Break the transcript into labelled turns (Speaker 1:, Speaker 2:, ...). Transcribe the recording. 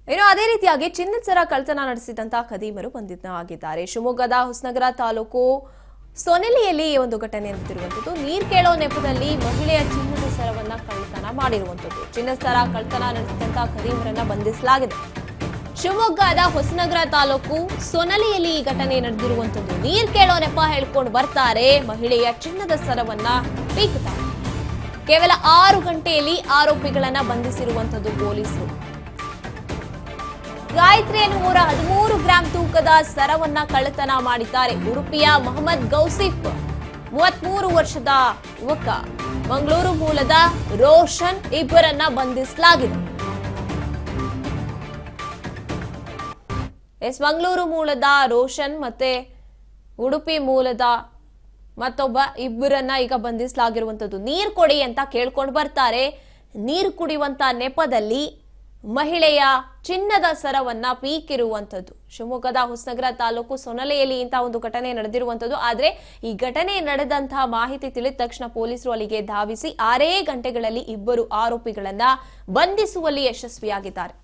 Speaker 1: ಇನ್ನು ಅದೇ ರೀತಿಯಾಗಿ ಚಿನ್ನದ ಸರ ಕಳ್ಳತನ ನಡೆಸಿದಂತ ಖದೀಮರು ಬಂಧಿತರಾಗಿದ್ದಾರೆ. ಶಿವಮೊಗ್ಗದ ಹೊಸನಗರ ತಾಲೂಕು ಸೊನೆಲಿಯಲ್ಲಿ ಈ ಒಂದು ಘಟನೆ ನಡೆದಿರುವಂತದ್ದು. ನೀರ್ ಕೇಳೋ ನೆಪದಲ್ಲಿ ಮಹಿಳೆಯ ಚಿನ್ನದ ಸರವನ್ನ ಕಳ್ಳತನ ಮಾಡಿರುವಂತದ್ದು. ಚಿನ್ನದ ಸರ ಕಳ್ಳತನ ನಡೆಸಿದಂತ ಖದೀಮರನ್ನ ಬಂಧಿಸಲಾಗಿದೆ. ಶಿವಮೊಗ್ಗದ ಹೊಸನಗರ ತಾಲೂಕು ಸೊನಲಿಯಲ್ಲಿ ಈ ಘಟನೆ ನಡೆದಿರುವಂತದ್ದು. ನೀರ್ ಕೇಳೋ ನೆಪ ಹೇಳ್ಕೊಂಡು ಬರ್ತಾರೆ, ಮಹಿಳೆಯ ಚಿನ್ನದ ಸರವನ್ನ ಪೀಕುತ್ತಾರೆ. ಕೇವಲ 6 ಗಂಟೆಯಲ್ಲಿ ಆರೋಪಿಗಳನ್ನ ಬಂಧಿಸಿರುವಂತದ್ದು ಪೊಲೀಸರು. ಗಾಯತ್ರಿ ಎನ್ನುವರ 13 ಗ್ರಾಂ ತೂಕದ ಸರವನ್ನ ಕಳ್ಳತನ ಮಾಡಿದ್ದಾರೆ. ಉಡುಪಿಯ ಮೊಹಮ್ಮದ್ ಗೌಸಿಫ್ 33 ವರ್ಷದ ಯುವಕ, ಮಂಗಳೂರು ಮೂಲದ ರೋಷನ್ ಇಬ್ಬರನ್ನ ಬಂಧಿಸಲಾಗಿದೆ. ಮಂಗಳೂರು ಮೂಲದ ರೋಷನ್ ಮತ್ತೆ ಉಡುಪಿ ಮೂಲದ ಮತ್ತೊಬ್ಬ ಇಬ್ಬರನ್ನ ಈಗ ಬಂಧಿಸಲಾಗಿರುವಂತದ್ದು. ನೀರು ಕೊಡಿ ಅಂತ ಕೇಳ್ಕೊಂಡು ಬರ್ತಾರೆ. ನೀರು ಕುಡಿಯುವಂತ ನೆಪದಲ್ಲಿ ಮಹಿಳೆಯ ಚಿನ್ನದ ಸರವನ್ನ ಪೀಕಿರುವಂತದ್ದು. ಶಿವಮೊಗ್ಗದ ಹೊಸನಗರ ತಾಲೂಕು ಸೊನಲೆಯಲ್ಲಿ ಇಂತಹ ಒಂದು ಘಟನೆ ನಡೆದಿರುವಂತದ್ದು. ಆದ್ರೆ ಈ ಘಟನೆ ನಡೆದಂತಹ ಮಾಹಿತಿ ತಿಳಿದ ತಕ್ಷಣ ಪೊಲೀಸರು ಅಲ್ಲಿಗೆ ಧಾವಿಸಿ 6 ಗಂಟೆಗಳಲ್ಲಿ ಇಬ್ಬರು ಆರೋಪಿಗಳನ್ನ ಬಂಧಿಸುವಲ್ಲಿ ಯಶಸ್ವಿಯಾಗಿದ್ದಾರೆ.